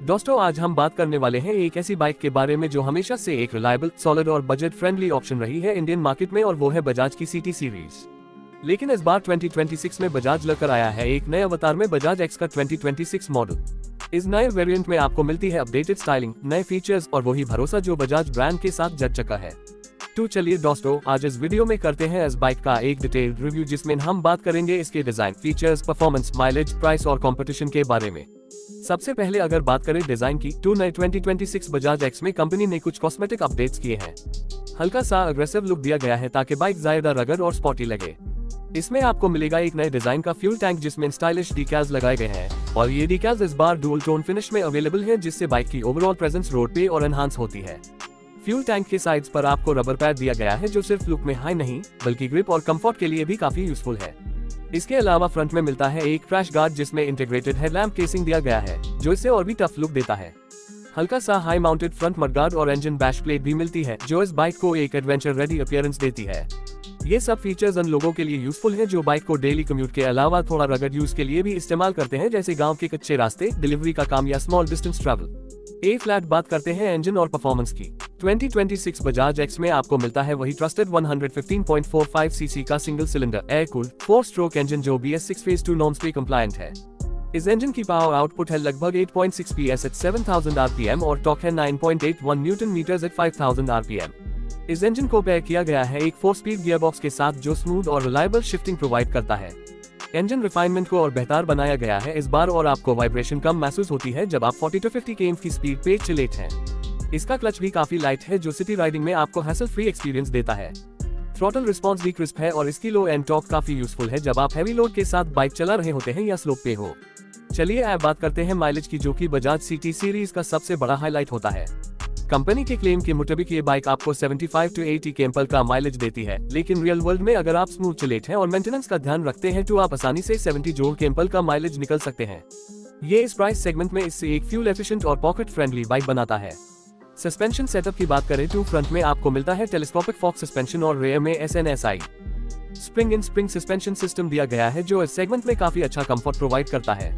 दोस्तों आज हम बात करने वाले हैं एक ऐसी बाइक के बारे में जो हमेशा से एक रिलायबल, सॉलिड और बजट फ्रेंडली ऑप्शन रही है इंडियन मार्केट में, और वो है बजाज की सिटी सीरीज। लेकिन इस बार 2026 में बजाज लेकर आया है एक नए अवतार में बजाज एक्स का 2026 मॉडल। इस नए वेरिएंट में आपको मिलती है अपडेटेड स्टाइलिंग, नए फीचर्स और वही भरोसा जो बजाज ब्रांड के साथ जग चुका है। तो चलिए दोस्तों आज इस वीडियो में करते हैं इस बाइक का एक डिटेल्ड रिव्यू, जिसमें हम बात करेंगे इसके design, features, performance, mileage, price और कंपटीशन के बारे में। सबसे पहले अगर बात करें डिजाइन की, तो नए 2026 बजाज एक्स में कंपनी ने कुछ कॉस्मेटिक अपडेट्स किए हैं। हल्का सा अग्रेसिव लुक दिया गया है ताकि बाइक ज्यादा रगड़ और स्पॉटी लगे। इसमें आपको मिलेगा एक नए डिजाइन का फ्यूल टैंक जिसमें स्टाइलिश डिकैल्स लगाए गए हैं, और ये डिकैल्स इस बार डुअल टोन फिनिश में अवेलेबल हैं, जिससे बाइक की ओवरऑल प्रेजेंस रोड पे और एनहांस होती है। फ्यूल टैंक के साइड्स पर आपको रबर पैड दिया गया है जो सिर्फ लुक में हाई नहीं बल्कि ग्रिप और कंफर्ट के लिए भी काफी यूजफुल है। इसके अलावा फ्रंट में मिलता है एक क्रैश गार्ड जिसमें इंटीग्रेटेड हेडलैम्प केसिंग दिया गया है जो इसे और भी टफ लुक देता है। हल्का सा हाई माउंटेड फ्रंट मडगार्ड और इंजन बैश प्लेट भी मिलती है जो इस बाइक को एक एडवेंचर रेडी अपीयरेंस देती है। ये सब फीचर्स उन लोगों के लिए यूजफुल हैं जो बाइक को डेली कम्यूट के अलावा थोड़ा रगड़ यूज के लिए भी इस्तेमाल करते हैं, जैसे गांव के कच्चे रास्ते, डिलीवरी का काम या स्मॉल डिस्टेंस ट्रैवल। ए फ्लैट बात करते हैं इंजन और परफॉर्मेंस की। 2026 बजाज एक्स में आपको मिलता है वही ट्रस्टेड 115.45 सीसी का सिंगल सिलेंडर एयर कूल्ड 4-स्ट्रोक इंजन जो BS6 फेज 2 नॉर्म्स पे कंप्लायंट है। इस इंजन की पावर आउटपुट है लगभग 8.6 PS एट 7000 RPM और टॉर्क है 9.81 न्यूटन मीटर्स एट 5000 RPM। इस इंजन को पेयर किया गया है एक 4-स्पीड गियरबॉक्स के साथ जो स्मूथ और रिलायबल शिफ्टिंग प्रोवाइड करता है। इंजन रिफाइनमेंट को और बेहतर बनाया गया है इस बार, और आपको वाइब्रेशन कम महसूस होती है जब आप 40 to 50 km की स्पीड पे चिलेट हैं। इसका क्लच भी काफी लाइट है जो सिटी राइडिंग में आपको हैसल फ्री एक्सपीरियंस देता है। थ्रॉटल रिस्पॉन्स भी क्रिस्प है और इसकी लो एंड टॉर्क काफी यूजफुल है जब आप हैवी लोड के साथ बाइक चला रहे होते हैं या स्लोप पे हो। चलिए अब बात करते हैं माइलेज की, जो कि बजाज सिटी सीरीज का सबसे बड़ा हाईलाइट होता है। कंपनी के क्लेम के मुताबिक ये बाइक आपको 75 to 80 km का माइलेज देती है, लेकिन रियल वर्ल्ड में अगर आप स्मूथ चलेट हैं और मेंटेनेंस का ध्यान रखते हैं तो आप आसानी से 70 km का माइलेज निकल सकते हैं। ये इस प्राइस सेगमेंट में इससे एक फ्यूल एफिशिएंट और पॉकेट फ्रेंडली बाइक बनाता है। सस्पेंशन सेटअप की बात करें तो फ्रंट में आपको मिलता है टेलीस्कोपिक फॉक्स सस्पेंशन और रेयर में SNSI spring in spring suspension system दिया गया है जो इस सेगमेंट में काफी अच्छा कंफर्ट प्रोवाइड करता है।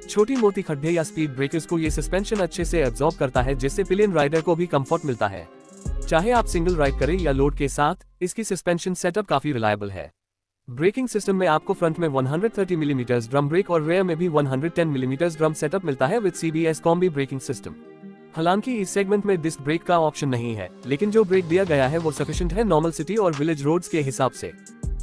छोटी मोटी खड्डे या स्पीड ब्रेकर्स को ये सस्पेंशन अच्छे से एब्जॉर्ब करता है, जिससे पिलियन राइडर को भी कंफर्ट मिलता है। चाहे आप सिंगल राइड करें या लोड के साथ, इसकी सस्पेंशन सेटअप काफी रिलायबल है। ब्रेकिंग सिस्टम में आपको फ्रंट में 130 मिलीमीटर ड्रम ब्रेक और रेयर में भी 110 मिलीमीटर ड्रम सेटअप मिलता है with CBS combi braking system. हालांकि इस सेगमेंट में डिस्क ब्रेक का ऑप्शन नहीं है, लेकिन जो ब्रेक दिया गया है वो सफिशिएंट है नॉर्मल सिटी और विलेज रोड्स के हिसाब से।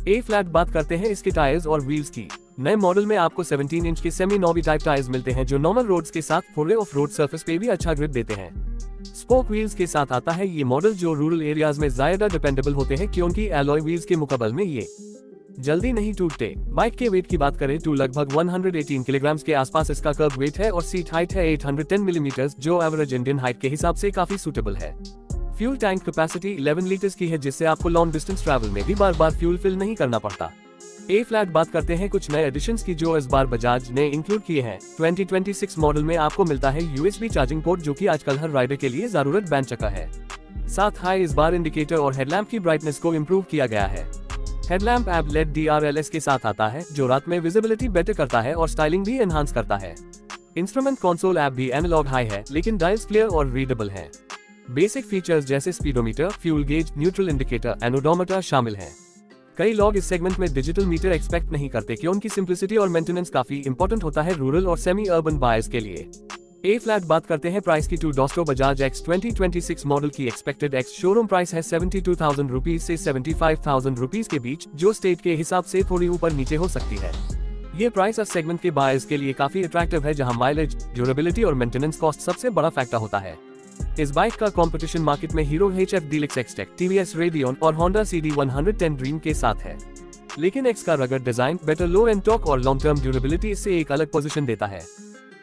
ए फ्लैट बात करते हैं इसके टायर्स और व्हील्स की। नए मॉडल में आपको 17 इंच के सेमी नॉबी टाइप टायर्स मिलते हैं जो नॉर्मल रोड्स के साथ थोड़े ऑफ रोड सरफेस पे भी अच्छा ग्रिप देते हैं। स्पोक व्हील्स के साथ आता है ये मॉडल जो रूरल एरियाज में ज्यादा डिपेंडेबल होते हैं क्योंकि एलॉय व्हील्स के मुकाबले में ये जल्दी नहीं टूटते। बाइक के वेट की बात करें तो लगभग 118 किलोग्राम के आसपास इसका कर्ब वेट है और सीट हाइट है 810 मिलीमीटर जो एवरेज इंडियन हाइट के हिसाब से काफी सूटेबल है। फ्यूल टैंक कैपेसिटी 11 लीटर्स की है जिससे आपको लॉन्ग डिस्टेंस ट्रैवल में भी बार बार फ्यूल फिल नहीं करना पड़ता। ए फ्लैट बात करते हैं कुछ नए एडिशंस की जो इस बार बजाज ने इंक्लूड किए हैं। 2026 मॉडल में आपको मिलता है USB चार्जिंग पोर्ट जो कि आजकल हर राइडर के लिए जरूरत बन चुका है। साथ ही इस बार इंडिकेटर और हेडलैम्प की ब्राइटनेस को इम्प्रूव किया गया है। हेडलैम्प ऐप LED DRLS के साथ आता है जो रात में विजिबिलिटी बेटर करता है और स्टाइलिंग भी एनहांस करता है। इंस्ट्रूमेंट कंसोल ऐप भी एनालॉग हाई है लेकिन डायल्स क्लियर और रीडेबल है। बेसिक फीचर्स जैसे speedometer, fuel gauge, neutral indicator, odometer शामिल हैं। कई लोग इस सेगमेंट में डिजिटल मीटर एक्सपेक्ट नहीं करते क्योंकि उनकी सिंप्लिसिटी और मेंटेनेंस काफी इंपॉर्टेंट होता है रूरल और सेमी अर्बन बायर्स के लिए। ए फ्लैट बात करते हैं प्राइस की। दोस्तों बजाज एक्स 2026 मॉडल की एक्सपेक्टेड एक्स शोरूम प्राइस है 72,000 रुपीज से 75,000 रुपीज के बीच, जो स्टेट के हिसाब से थोड़ी ऊपर नीचे हो सकती है। ये प्राइस इस सेगमेंट के बायर्स के लिए काफी अट्रैक्टिव है जहां माइलेज, ड्यूरेबिलिटी और मेंटेनेंस कॉस्ट सबसे बड़ा फैक्टर होता है। इस बाइक का कंपटीशन मार्केट में hero HF deluxe XTEC, TVS radian और होंडा CD110 ड्रीम के साथ है, लेकिन एक्स का रगड़ design, better low and torque और लॉन्ग टर्म ड्यूरेबिलिटी इससे एक अलग पोजीशन देता है।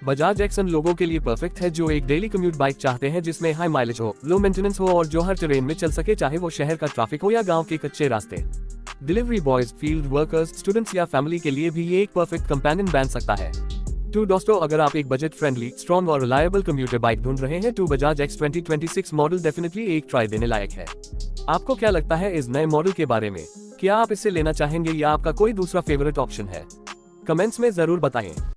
बजाज एक्स उन लोगों के लिए परफेक्ट है जो एक डेली कम्यूट बाइक चाहते हैं जिसमें हाई माइलेज हो, लो मेंटेनेंस हो और जो हर टेरेन में चल सके, चाहे वो शहर का ट्रैफिक हो या गाँव के कच्चे रास्ते। Delivery boys, field workers, students या फैमिली के लिए भी ये एक परफेक्ट कंपेनियन बन सकता है। तो दोस्तों अगर आप एक बजट फ्रेंडली, स्ट्रॉन्ग और रिलायबल कम्यूटर बाइक ढूंढ रहे हैं तो बजाज एक्स 2026 मॉडल डेफिनेटली एक ट्राई देने लायक है। आपको क्या लगता है इस नए मॉडल के बारे में? क्या आप इसे लेना चाहेंगे या आपका कोई दूसरा फेवरेट ऑप्शन है? कमेंट्स में जरूर बताएं।